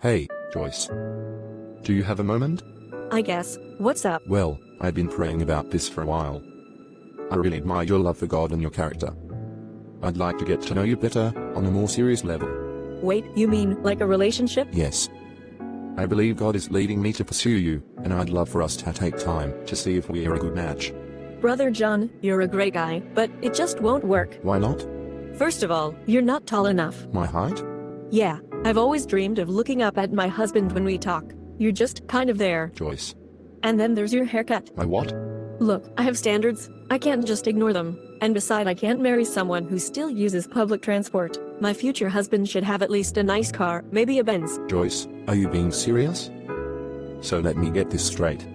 Hey, Joyce. Do you have a moment? I guess. What's up? Well, I've been praying about this for a while. I really admire your love for God and your character. I'd like to get to know you better, on a more serious level. Wait, you mean like a relationship? Yes. I believe God is leading me to pursue you, and I'd love for us to take time to see if we are a good match. Brother John, you're a great guy, but it just won't work. Why not? First of all, you're not tall enough. My height? Yeah, I've always dreamed of looking up at my husband when we talk. You're just kind of there. Joyce. And then there's your haircut. My what? Look, I have standards. I can't just ignore them. And besides, I can't marry someone who still uses public transport. My future husband should have at least a nice car, maybe a Benz. Joyce, are you being serious? So let me get this straight.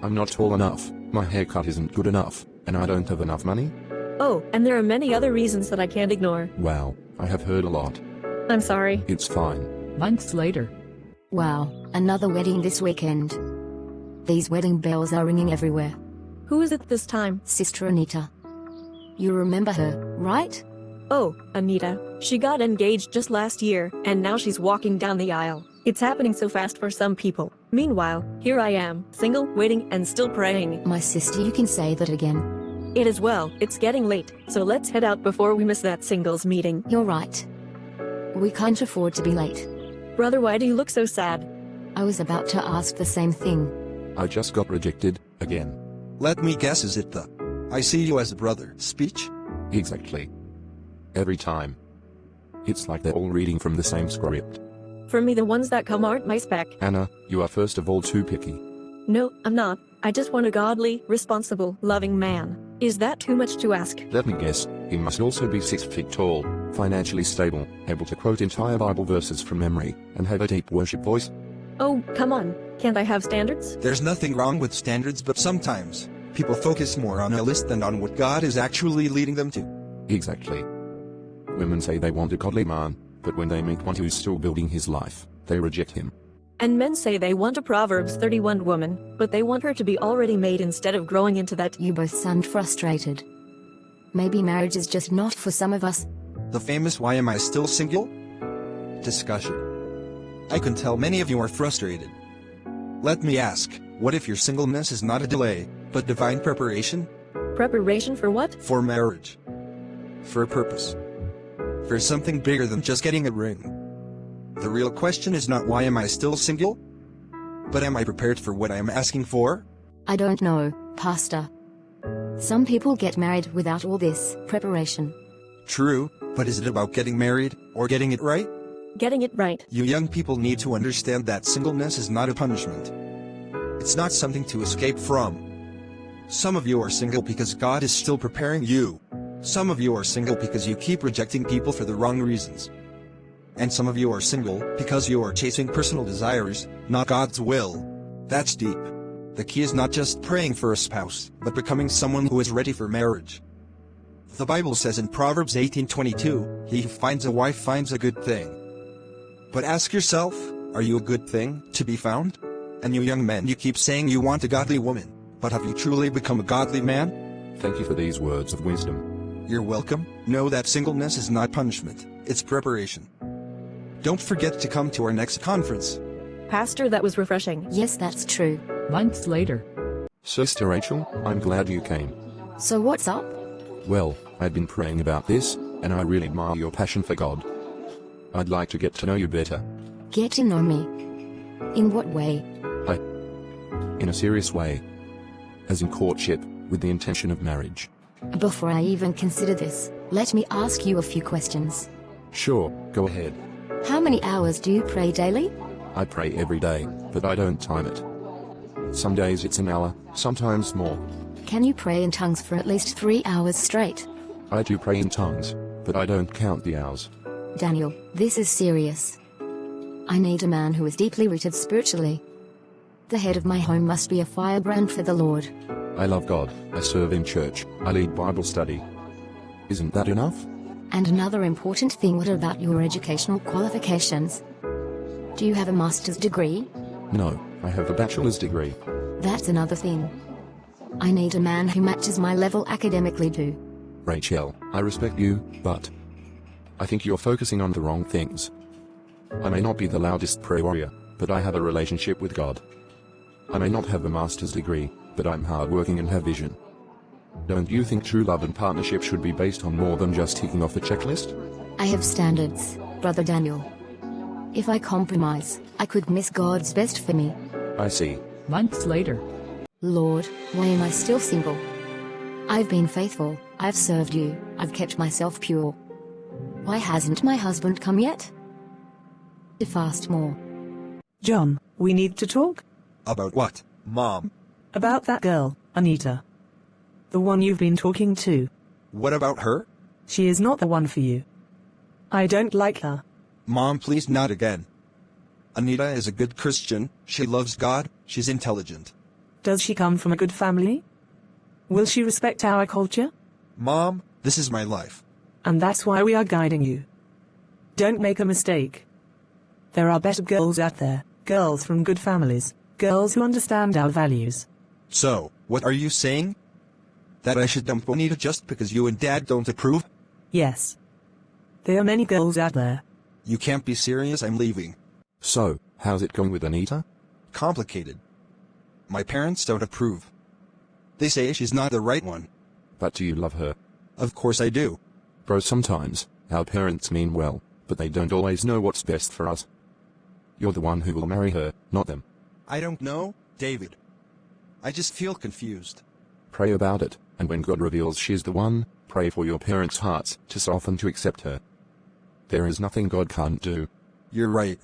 I'm not tall enough, my haircut isn't good enough, and I don't have enough money? Oh, and there are many other reasons that I can't ignore. Wow, I have heard a lot. I'm sorry. It's fine. Months later. Wow, another wedding this weekend. These wedding bells are ringing everywhere. Who is it this time? Sister Anita. You remember her, right? Oh, Anita. She got engaged just last year, and now she's walking down the aisle. It's happening so fast for some people. Meanwhile, here I am, single, waiting, and still praying. My sister, you can say that again. It is well, it's getting late, so let's head out before we miss that singles meeting. You're right. We can't afford to be late. Brother, why do you look so sad? I was about to ask the same thing. I just got rejected, again. Let me guess, is it the "I see you as a brother" speech? Exactly. Every time. It's like they're all reading from the same script. For me, the ones that come aren't my spec. Anna, you are first of all too picky. No, I'm not. I just want a godly, responsible, loving man. Is that too much to ask? Let me guess, he must also be 6 feet tall, financially stable, able to quote entire Bible verses from memory, and have a deep worship voice? Oh, come on. Can't I have standards? There's nothing wrong with standards, but sometimes people focus more on a list than on what God is actually leading them to. Exactly. Women say they want a godly man, but when they meet one who's still building his life, they reject him. And men say they want a Proverbs 31 woman, but they want her to be already made instead of growing into that. You both sound frustrated. Maybe marriage is just not for some of us. The famous "Why am I still single?" discussion. I can tell many of you are frustrated. Let me ask, what if your singleness is not a delay, but divine preparation? Preparation for what? For marriage. For a purpose. For something bigger than just getting a ring. The real question is not "Why am I still single?" but "Am I prepared for what I am asking for?" I don't know, Pastor. Some people get married without all this preparation. True, but is it about getting married, or getting it right? Getting it right. You young people need to understand that singleness is not a punishment. It's not something to escape from. Some of you are single because God is still preparing you. Some of you are single because you keep rejecting people for the wrong reasons. And some of you are single because you are chasing personal desires, not God's will. That's deep. The key is not just praying for a spouse, but becoming someone who is ready for marriage. The Bible says in Proverbs 18:22, "He who finds a wife finds a good thing." But ask yourself, are you a good thing to be found? And you young men, you keep saying you want a godly woman, but have you truly become a godly man? Thank you for these words of wisdom. You're welcome. Know that singleness is not punishment, it's preparation. Don't forget to come to our next conference. Pastor, that was refreshing. Yes, that's true. Months later. Sister Rachel, I'm glad you came. So what's up? Well, I've been praying about this, and I really admire your passion for God. I'd like to get to know you better. Get to know me. In what way? In a serious way. As in courtship, with the intention of marriage. Before I even consider this, let me ask you a few questions. Sure, go ahead. How many hours do you pray daily? I pray every day, but I don't time it. Some days it's an hour, sometimes more. Can you pray in tongues for at least 3 hours straight? I do pray in tongues, but I don't count the hours. Daniel, this is serious. I need a man who is deeply rooted spiritually. The head of my home must be a firebrand for the Lord. I love God, I serve in church, I lead Bible study. Isn't that enough? And another important thing, what about your educational qualifications? Do you have a master's degree? No, I have a bachelor's degree. That's another thing. I need a man who matches my level academically too. Rachelle, I respect you, but I think you're focusing on the wrong things. I may not be the loudest prayer warrior, but I have a relationship with God. I may not have a master's degree, but I'm hardworking and have vision. Don't you think true love and partnership should be based on more than just ticking off the checklist? I have standards, Brother Daniel. If I compromise, I could miss God's best for me. I see. Months later. Lord, why am I still single? I've been faithful, I've served you, I've kept myself pure. Why hasn't my husband come yet? To fast more. John, we need to talk? About what, Mom? About that girl, Anita. The one you've been talking to. What about her? She is not the one for you. I don't like her. Mom, please not again. Anita is a good Christian, she loves God, she's intelligent. Does she come from a good family? Will she respect our culture? Mom, this is my life. And that's why we are guiding you. Don't make a mistake. There are better girls out there, girls from good families, girls who understand our values. So, what are you saying? That I should dump Anita just because you and Dad don't approve? Yes. There are many girls out there. You can't be serious, I'm leaving. So, how's it going with Anita? Complicated. My parents don't approve. They say she's not the right one. But do you love her? Of course I do. Bro, sometimes, our parents mean well, but they don't always know what's best for us. You're the one who will marry her, not them. I don't know, David. I just feel confused. Pray about it, and when God reveals she's the one, pray for your parents' hearts to soften to accept her. There is nothing God can't do. You're right.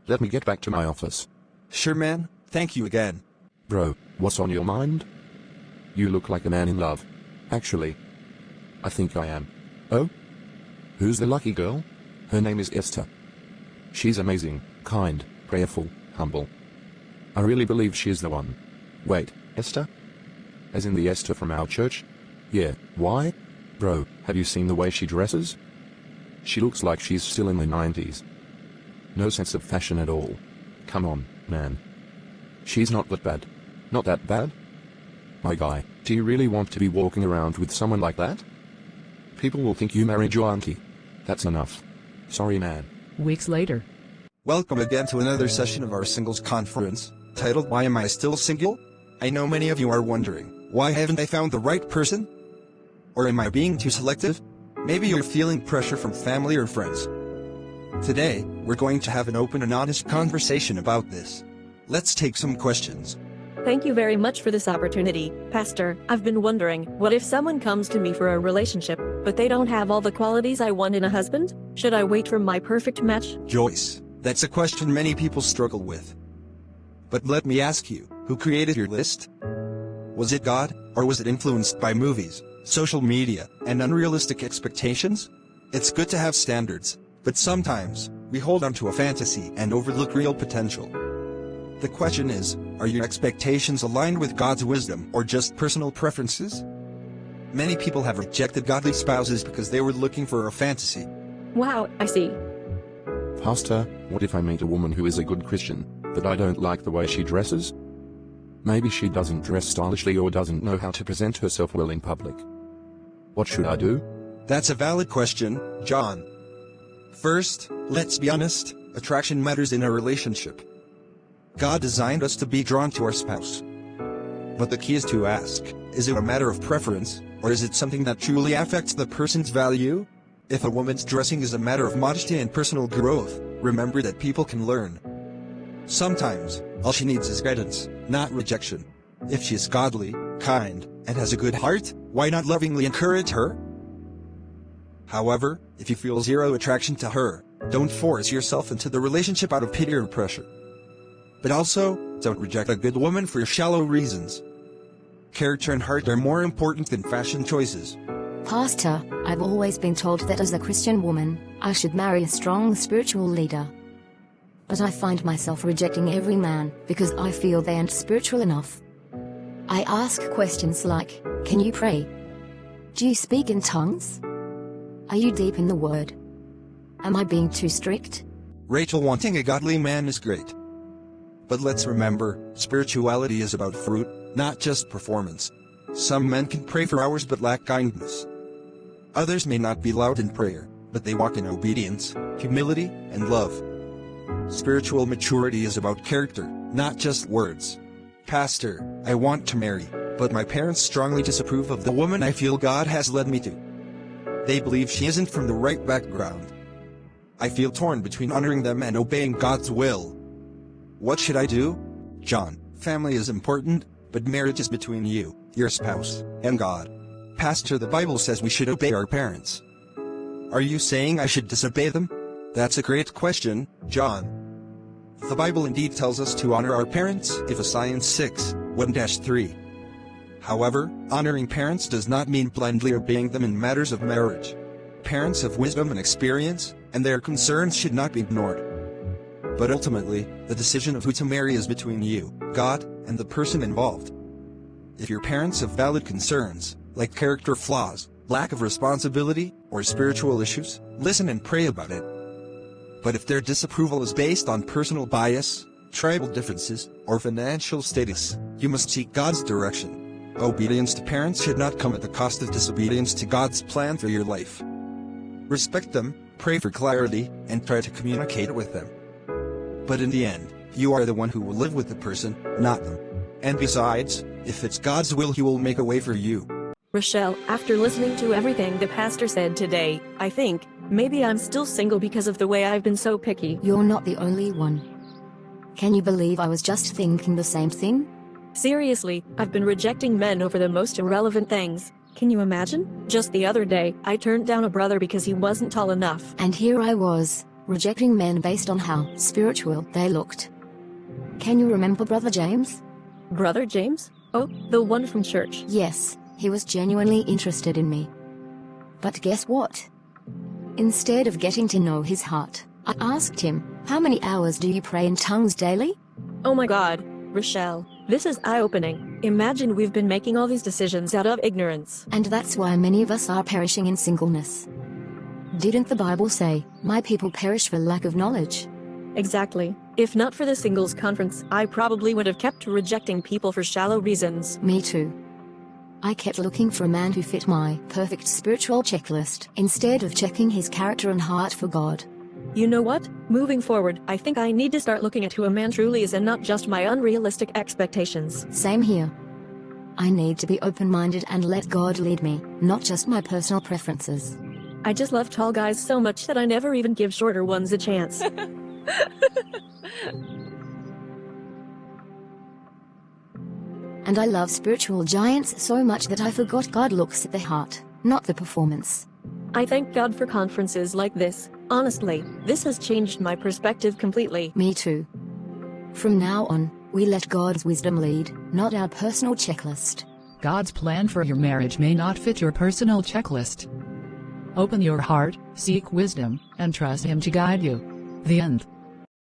Let me get back to my office. Sure, man. Thank you again. Bro, what's on your mind? You look like a man in love. Actually, I think I am. Oh? Who's the lucky girl? Her name is Esther. She's amazing, kind, prayerful, humble. I really believe she's the one. Wait, Esther? As in the Esther from our church? Yeah, why? Bro, have you seen the way she dresses? She looks like she's still in the 90s. No sense of fashion at all. Come on, man. She's not that bad. Not that bad? My guy, do you really want to be walking around with someone like that? People will think you married your auntie. That's enough. Sorry, man. Weeks later. Welcome again to another session of our singles conference, titled Why Am I Still Single? I know many of you are wondering, why haven't I found the right person? Or am I being too selective? Maybe you're feeling pressure from family or friends. Today, we're going to have an open and honest conversation about this. Let's take some questions. Thank you very much for this opportunity, Pastor. I've been wondering, what if someone comes to me for a relationship, but they don't have all the qualities I want in a husband? Should I wait for my perfect match? Joyce, that's a question many people struggle with. But let me ask you, who created your list? Was it God, or was it influenced by movies, social media, and unrealistic expectations? It's good to have standards, but sometimes, we hold on to a fantasy and overlook real potential. The question is, are your expectations aligned with God's wisdom or just personal preferences? Many people have rejected godly spouses because they were looking for a fantasy. Wow, I see. Pastor, what if I meet a woman who is a good Christian, but I don't like the way she dresses? Maybe she doesn't dress stylishly or doesn't know how to present herself well in public. What should I do? That's a valid question, John. First, let's be honest, attraction matters in a relationship. God designed us to be drawn to our spouse. But the key is to ask, is it a matter of preference, or is it something that truly affects the person's value? If a woman's dressing is a matter of modesty and personal growth, remember that people can learn. Sometimes, all she needs is guidance, not rejection. If she is godly, kind, and has a good heart, why not lovingly encourage her? However, if you feel zero attraction to her, don't force yourself into the relationship out of pity or pressure. But also, don't reject a good woman for shallow reasons. Character and heart are more important than fashion choices. Pastor, I've always been told that as a Christian woman, I should marry a strong spiritual leader. But I find myself rejecting every man because I feel they aren't spiritual enough. I ask questions like, can you pray? Do you speak in tongues? Are you deep in the Word? Am I being too strict? Rachel, wanting a godly man is great. But let's remember, spirituality is about fruit, not just performance. Some men can pray for hours but lack kindness. Others may not be loud in prayer, but they walk in obedience, humility, and love. Spiritual maturity is about character, not just words. Pastor, I want to marry, but my parents strongly disapprove of the woman I feel God has led me to. They believe she isn't from the right background. I feel torn between honoring them and obeying God's will. What should I do? John, family is important, but marriage is between you, your spouse, and God. Pastor, the Bible says we should obey our parents. Are you saying I should disobey them? That's a great question, John. The Bible indeed tells us to honor our parents, Ephesians 6:1-3. However, honoring parents does not mean blindly obeying them in matters of marriage. Parents have wisdom and experience, and their concerns should not be ignored. But ultimately, the decision of who to marry is between you, God, and the person involved. If your parents have valid concerns, like character flaws, lack of responsibility, or spiritual issues, listen and pray about it. But if their disapproval is based on personal bias, tribal differences, or financial status, you must seek God's direction. Obedience to parents should not come at the cost of disobedience to God's plan for your life. Respect them, pray for clarity, and try to communicate with them. But in the end, you are the one who will live with the person, not them. And besides, if it's God's will, He will make a way for you. Rachelle, after listening to everything the pastor said today, I think, maybe I'm still single because of the way I've been so picky. You're not the only one. Can you believe I was just thinking the same thing? Seriously, I've been rejecting men over the most irrelevant things. Can you imagine? Just the other day, I turned down a brother because he wasn't tall enough. And here I was, rejecting men based on how spiritual they looked. Can you remember Brother James? Brother James? Oh, the one from church. Yes, he was genuinely interested in me. But guess what? Instead of getting to know his heart, I asked him, "How many hours do you pray in tongues daily?" Oh my God, Rachelle, this is eye-opening. Imagine we've been making all these decisions out of ignorance. And that's why many of us are perishing in singleness. Didn't the Bible say, "My people perish for lack of knowledge"? Exactly. If not for the singles conference, I probably would have kept rejecting people for shallow reasons. Me too. I kept looking for a man who fit my perfect spiritual checklist, instead of checking his character and heart for God. You know what? Moving forward, I think I need to start looking at who a man truly is and not just my unrealistic expectations. Same here. I need to be open-minded and let God lead me, not just my personal preferences. I just love tall guys so much that I never even give shorter ones a chance. And I love spiritual giants so much that I forgot God looks at the heart, not the performance. I thank God for conferences like this. Honestly, this has changed my perspective completely. Me too. From now on, we let God's wisdom lead, not our personal checklist. God's plan for your marriage may not fit your personal checklist. Open your heart, seek wisdom, and trust Him to guide you. The end.